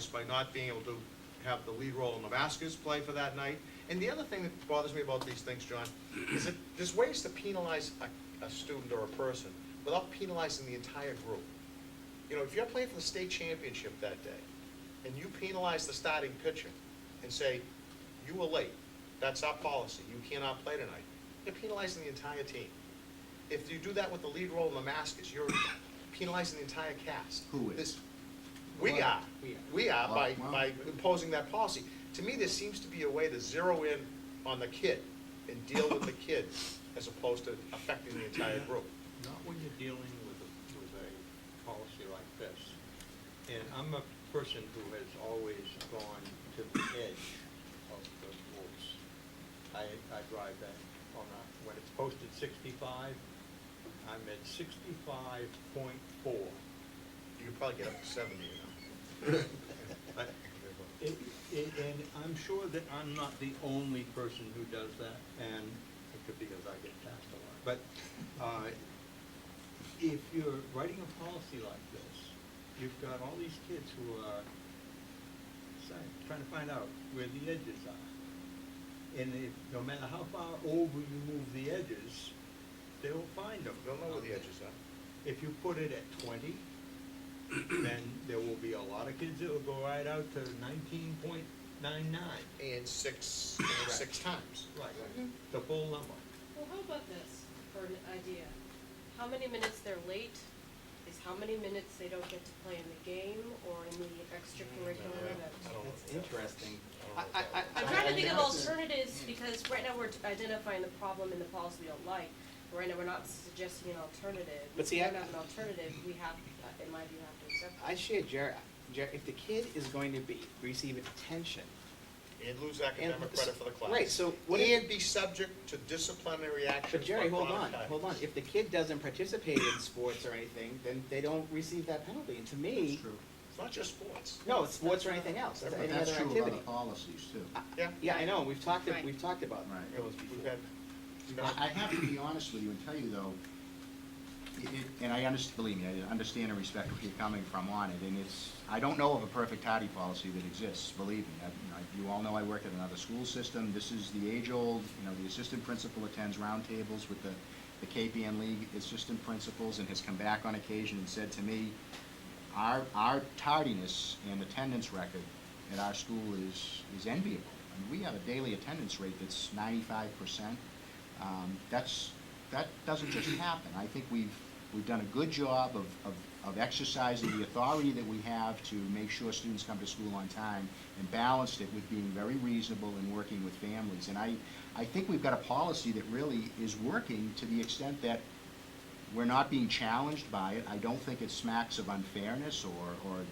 by not being able to have the lead role in the Vasquez play for that night. And the other thing that bothers me about these things, John, is that there's ways to penalize a student or a person without penalizing the entire group. You know, if you're playing for the state championship that day, and you penalize the starting pitcher and say, you were late, that's our policy, you cannot play tonight, you're penalizing the entire team. If you do that with the lead role in the Masters, you're penalizing the entire cast. Who is? This- We are. We are by Well- imposing that policy. To me, there seems to be a way to zero in on the kid and deal with the kid as opposed to affecting the entire group. Not when you're dealing with a policy like this. And I'm a person who has always gone to the edge of the rules. I drive that when it's posted 65, I'm at 65.4. You could probably get up to 70, you know. And I'm sure that I'm not the only person who does that, and it could be because I get taxed a lot. But if you're writing a policy like this, you've got all these kids who are trying to find out where the edges are. And no matter how far over you move the edges, they will find them. They'll know where the edges are. If you put it at 20, then there will be a lot of kids that will go right out to 19.99. And six times. Right, the full number. Well, how about this, for an idea? How many minutes they're late is how many minutes they don't get to play in the game or in the extracurricular event. That's interesting. I'm trying to think of alternatives, because right now we're identifying the problem in the policy we don't like. But right now, we're not suggesting an alternative. But see, If we don't have an alternative, we have, in my view, have to accept it. I share Jared, if the kid is going to receive attention. And lose academic credit for the class. Right, so what And be subject to disciplinary action. But Jerry, for hold chronic on. titles. If the kid doesn't participate in sports or anything, then they don't receive that penalty. And to me, That's true. It's not just sports. no, it's sports or anything else, it's But any that's other true of activity. other policies too. Yeah. Yeah, I know, we've talked Right. about Right. those We've before. had, I have to be honest with you and tell you though, and I understand, believe me, I understand and respect where you're coming from on it, and I don't know of a perfect tardy policy that exists, believe me. You all know I work at another school system. This is the age-old, the assistant principal attends roundtables with the KPN League assistant principals and has come back on occasion and said to me, our tardiness and attendance record at our school is enviable. I mean, we have a daily attendance rate that's 95%. That doesn't just happen. I think we've done a good job of exercising the authority that we have to make sure students come to school on time and balanced it with being very reasonable and working with families. And I think we've got a policy that really is working to the extent that we're not being challenged by it. I don't think it smacks of unfairness or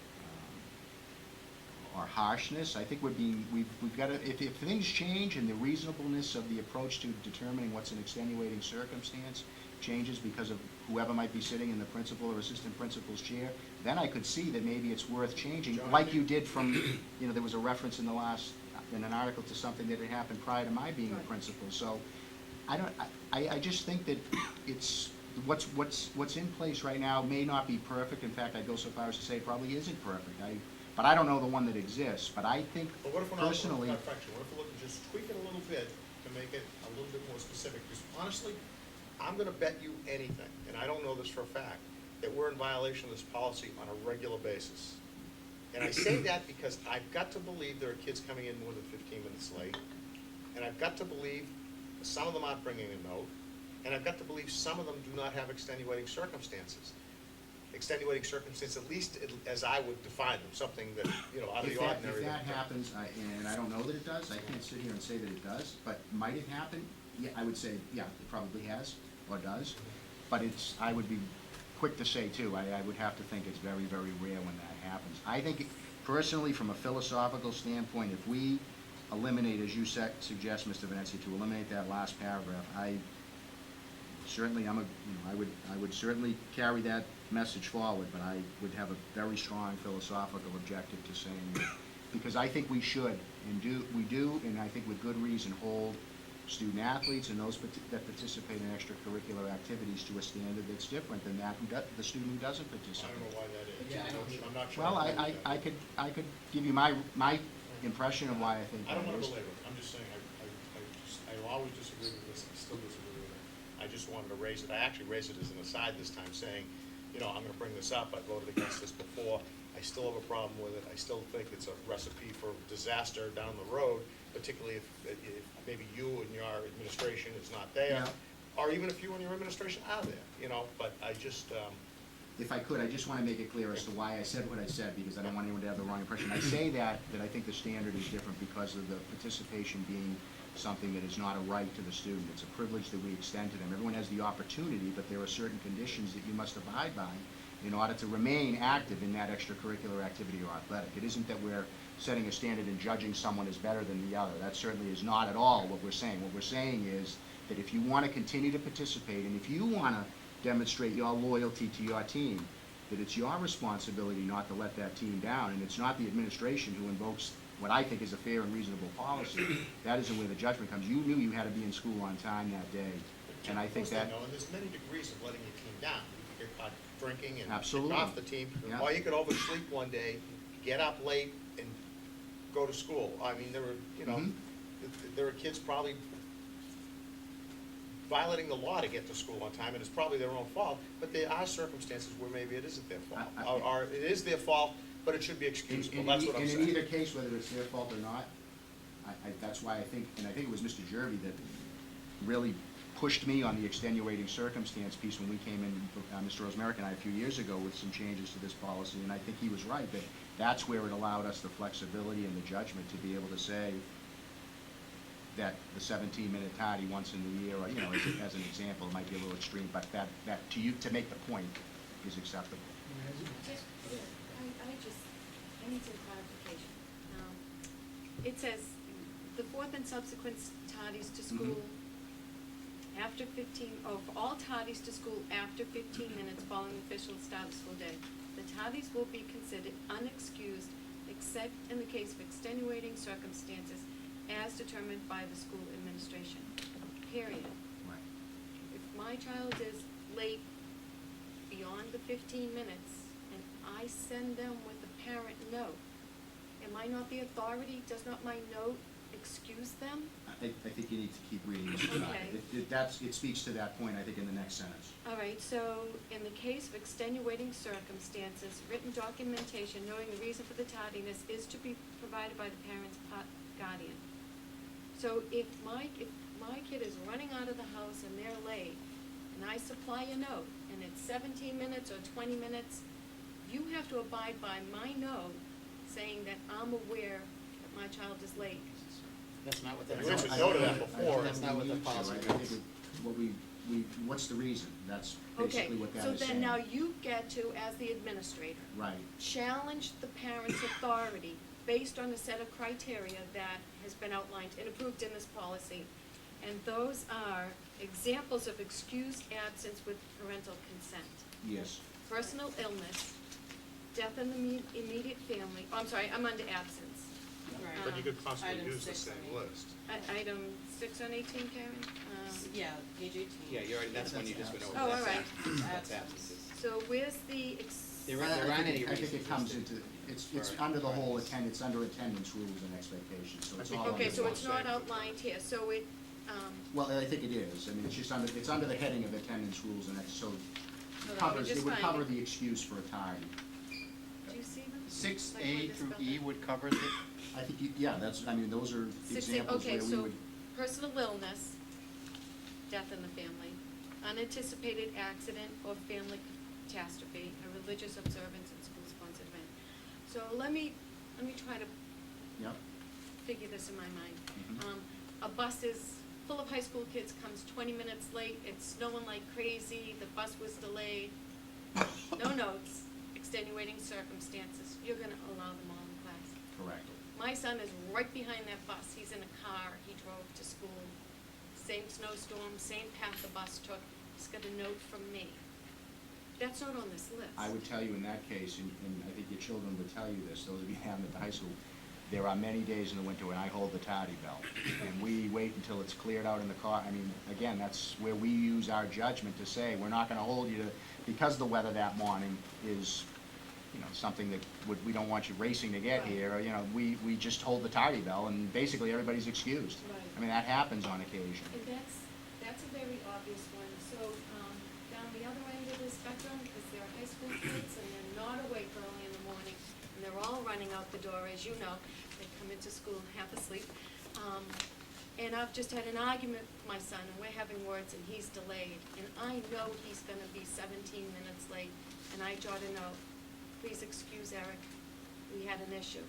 harshness. I think we've got to, if things change and the reasonableness of the approach to determining what's an extenuating circumstance changes because of whoever might be sitting in the principal or assistant principal's chair, then I could see that maybe it's worth changing, like you did from, there was a reference in an article to something that had happened prior to my being the principal. So I just think that it's, what's in place right now may not be perfect. In fact, I'd go so far as to say it probably isn't perfect. But I don't know the one that exists. But I think but what if we're not, personally, what if we're looking, just tweak it a little bit to make it a little bit more specific? Because honestly, I'm gonna bet you anything, and I don't know this for a fact, that we're in violation of this policy on a regular basis. And I say that because I've got to believe there are kids coming in more than 15 minutes late, and I've got to believe some of them aren't bringing a note, and I've got to believe some of them do not have extenuating circumstances. Extenuating circumstance, at least as I would define them, something that, out of the ordinary. if that happens, and I don't know that it does, I can't sit here and say that it does, but might it happen? Yeah, I would say, yeah, it probably has, or does. But I would be quick to say too, I would have to think it's very, very rare when that happens. I think, personally, from a philosophical standpoint, if we eliminate, as you suggest, Mr. Venezia, to eliminate that last paragraph, certainly, I would certainly carry that message forward, but I would have a very strong philosophical objective to saying that, because I think we should, and we do, and I think with good reason, hold student athletes and those that participate in extracurricular activities to a standard that's different than that the student who doesn't I participate. don't know why that is. Yeah, I don't I'm not sure. Well, I agree with that. I could give you my impression of why I think I don't that wanna is. belabor it, I'm just saying, I always disagree with this, I still disagree with it. I just wanted to raise it, I actually raised it as an aside this time, saying, you know, I'm gonna bring this up, I voted against this before, I still have a problem with it, I still think it's a recipe for disaster down the road, particularly if maybe you and your administration is not there, Yeah. or even if you and your administration are there, you know, but I just, If I could, I just want to make it clear as to why I said what I said, because I don't want anyone to have the wrong impression. I say that I think the standard is different because of the participation being something that is not a right to the student. It's a privilege that we extend to them. Everyone has the opportunity, but there are certain conditions that you must abide by in order to remain active in that extracurricular activity or athletic. It isn't that we're setting a standard and judging someone as better than the other. That certainly is not at all what we're saying. What we're saying is that if you want to continue to participate, and if you want to demonstrate your loyalty to your team, that it's your responsibility not to let that team down, and it's not the administration who invokes what I think is a fair and reasonable policy. That isn't where the judgment comes. You knew you had to be in school on time that day, and I think that, you know, and there's many degrees of letting your team down. You could get caught drinking and Absolutely. kicked off the team, Yeah. or you could oversleep one day, get up late and go to school. I mean, there were, you know, Mhm. there are kids probably violating the law to get to school on time, and it's probably their own fault, but there are circumstances where maybe it isn't their fault. Or it is their fault, but it should be excusable, that's what I'm And saying. in either case, whether it's their fault or not, that's why I think, and I think it was Mr. Jervy that really pushed me on the extenuating circumstance piece when we came in, Mr. Rosemerick and I, a few years ago with some changes to this policy, and I think he was right, that that's where it allowed us the flexibility and the judgment to be able to say that the 17-minute tardy once in the year, or, you know, as an example, might be a little extreme, but that to you, to make the point, is acceptable. Just, yeah, I need some clarification. It says, the fourth and subsequent tardies to school after 15, for all tardies to school after 15 minutes following the official start of the school day, the tardies will be considered unexcused except in the case of extenuating circumstances as determined by the school administration, period. Right. If my child is late beyond the 15 minutes and I send them with a parent note, am I not the authority? Does not my note excuse them? I think you need to keep reading this. Okay. It speaks to that point, I think, in the next sentence. All right, so in the case of extenuating circumstances, written documentation knowing the reason for the tardiness is to be provided by the parent's guardian. So if my kid is running out of the house and they're late, and I supply a note, and it's 17 minutes or 20 minutes, you have to abide by my note saying that I'm aware that my child is late. That's not what the. We should note that I before. That's not what the think we need to. policy I think reads. what's the reason? That's Okay, basically what that so is saying. then now you get to, as the administrator, Right. challenge the parent's authority based on a set of criteria that has been outlined and approved in this policy. And those are examples of excused absence with parental consent. Yes. Personal illness, death in the immediate family, oh, I'm sorry, I'm under absence. But you could possibly Item use the 6 same on list. Item 6 on 18, Karen? Yeah, page 18. Yeah, you're already, that's one you just went over. Oh, That's all right. absences. That's absences. So where's the There aren't any I think reasons it comes listed into, it's for under the whole attendance. attendance, under attendance rules and expectations, so it's I think- all under Okay, so one. it's not outlined here, so it, Well, I think it is, I mean, it's just under, it's under the heading of attendance rules and so Hold it on, covers, just it would find cover it. the excuse for a tardy. do you see them? Six Like A when through it's E spelled would cover the, I think, yeah, that's, I mean, those are 6A, examples okay, where we so would, personal illness, death in the family, unanticipated accident or family catastrophe, a religious observance and school-sponsored event. So let me try to yep, figure this in my mind. Mhm. A bus is full of high school kids, comes 20 minutes late, it's snowing like crazy, the bus was delayed, no notes, extenuating circumstances, you're gonna allow them all in class. correct. My son is right behind that bus, he's in a car, he drove to school, same snowstorm, same path the bus took, he's got a note from me. That's not on this list. I would tell you in that case, and I think your children would tell you this, those of you who have them at the high school, there are many days in the winter when I hold the tardy bell, and we wait until it's cleared out in the car. I mean, again, that's where we use our judgment to say, we're not gonna hold you to, because the weather that morning is, you know, something that we don't want you racing to get Right. here, or, you know, we just hold the tardy bell, and basically everybody's excused. Right. I mean, that happens on occasion. And that's a very obvious one. So, down the other end of the spectrum, is there are high school kids and they're not awake early in the morning, and they're all running out the door, as you know. They come into school half asleep. And I've just had an argument with my son, and we're having words, and he's delayed. And I know he's gonna be 17 minutes late, and I jot a note, please excuse Eric, we had an issue.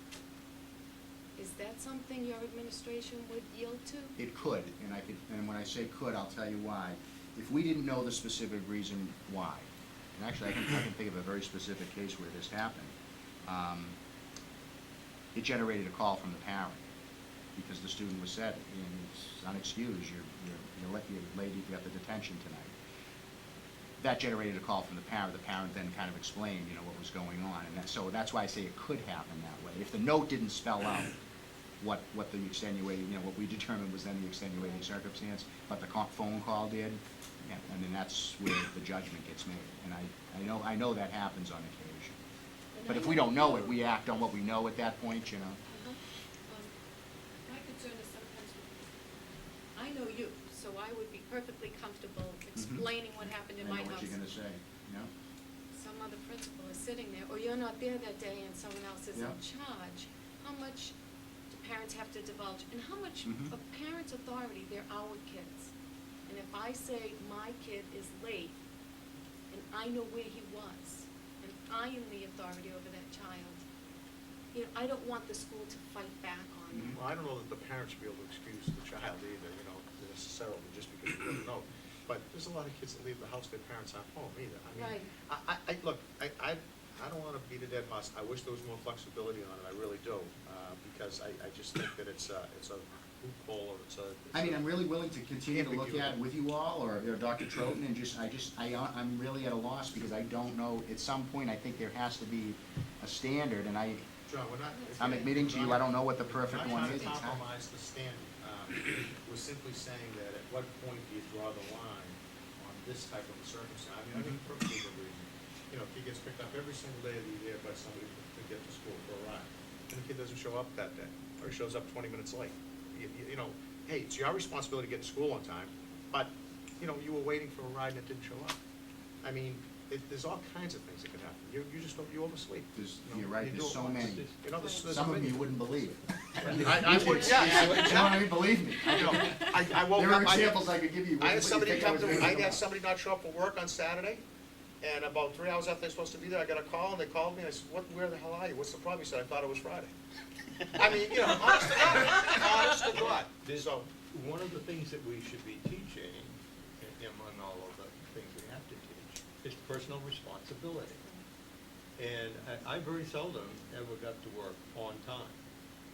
Is that something your administration would yield to? It could, and when I say could, I'll tell you why. If we didn't know the specific reason why, and actually I can think of a very specific case where this happened, it generated a call from the parent, because the student was said, it's unexcused, you're late, you got the detention tonight. That generated a call from the parent then kind of explained, you know, what was going on, and so that's why I say it could happen that way. If the note didn't spell out what the extenuating, you know, what we determined was then the extenuating circumstance, but the phone call did, yeah, and then that's where the judgment gets made, and I know that happens on occasion. And But I if we know don't know you- it, we act on what we know at that point, you know. My concern is sometimes, I know you, so I would be perfectly comfortable explaining what happened in my I know house. what you're gonna say, you know? Some other principal is sitting there, or you're not there that day and someone else is in Yeah. charge. How much do parents have to divulge, and how much Mhm. of parents' authority, they're our kids. And if I say my kid is late, and I know where he was, and I am the authority over that child, you know, I don't want the school to fight back on that. Mhm. Well, I don't know that the parents should be able to excuse the child either, you know, necessarily, just because you don't know. But there's a lot of kids that leave the house, their parents aren't home either. I mean, look, I don't wanna beat a dead horse. I wish there was more flexibility on it, I really do, because I just think that it's a loophole, or it's I mean, I'm really willing to continue to look Ambiguity. at it with you all, or Dr. Troughton, and I'm really at a loss, because I don't know, at some point, I think there has to be a standard, and John, we're not. I'm admitting to you, I don't know what the perfect We're one not is. trying It's to hard. compromise the standard. We're simply saying that at what point do you draw the line on this type of a circumstance? I mean, I think perfectly good reason. You know, if he gets picked up every single day of the year by somebody to get to school for a ride, and the kid doesn't show up that day, or he shows up 20 minutes late, you know, hey, it's your responsibility to get to school on time, but, you know, you were waiting for a ride and it didn't show up. I mean, there's all kinds of things that could happen. You just don't, you oversleep. You know, You're right, you do there's it so once. many. You know, there's Some of many. you wouldn't believe. I would, yeah. You know what I mean, believe me. I know. I woke There up. are examples I could give you. I had somebody What do you come think to, was I really had about? somebody not show up for work on Saturday, and about 3 hours after they're supposed to be there, I got a call, and they called me, and I said, where the hell are you? What's the problem? He said, I thought it was Friday. I mean, you know, honest to God, honest to God. So, One of the things that we should be teaching, among all of the things we have to teach, is personal responsibility. And I very seldom ever got to work on time.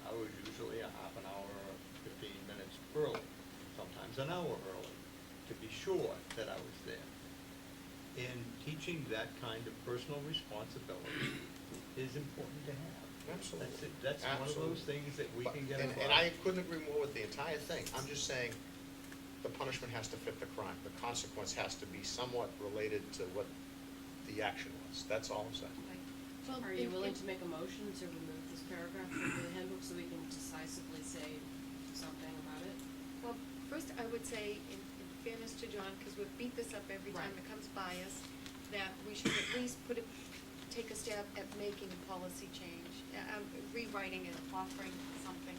I was usually a half an hour or 15 minutes early, sometimes an hour early, to be sure that I was there. And teaching that kind of personal responsibility is important to have. Absolutely. That's one of those Absolutely. things that we can get And across. I couldn't agree more with the entire thing. I'm just saying, the punishment has to fit the crime. The consequence has to be somewhat related to what the action was. That's all I'm saying. Right. Well, Are you if- willing if- to make a motion to remove this paragraph from the handbook so we can decisively say something about it? Well, first, I would say, in fairness to John, because we've beat this up every time Right. it comes by us, that we should at least take a stab at making a policy change, rewriting it, offering something.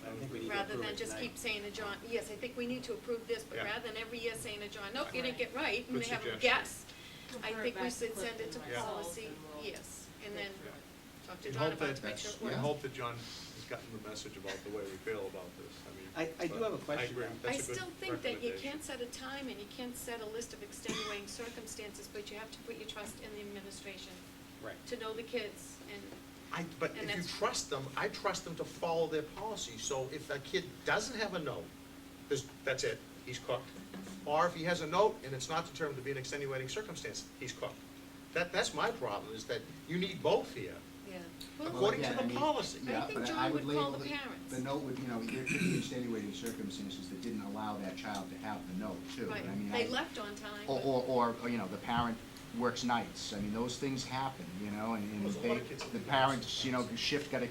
I think we need to Rather approve than it just tonight. keep saying to John, yes, I think we need to approve this, but Yeah. rather than every year saying to John, nope, you didn't Right. get right, and Good they have a suggestion. guess. I Refer it think we back to should Clifton send it to myself policy, and we'll yes, and then Yeah. talk to And John hope about it that- to make sure it Yeah. And works. hope that John has gotten the message about the way we feel about this. I do but have a question, I agree. though. I That's a good still think that you recommendation. can't set a time and you can't set a list of extenuating circumstances, but you have to put your trust in the administration Right. to know the kids and, But And if you that's- trust them, I trust them to follow their policy. So if a kid doesn't have a note, that's it, he's cooked. Or if he has a note and it's not determined to be an extenuating circumstance, he's cooked. That's my problem, is that you need both here. yeah. Well, according to again, the I mean, policy. I Yeah, think but John I would would call label the it- parents. The note would, there could be extenuating circumstances that didn't allow that child to have the note too. Right, I mean, they left on time. but- Or, the parent works nights. I mean, those things happen, and There's a lot of kids that the do that parents, sometimes. shift got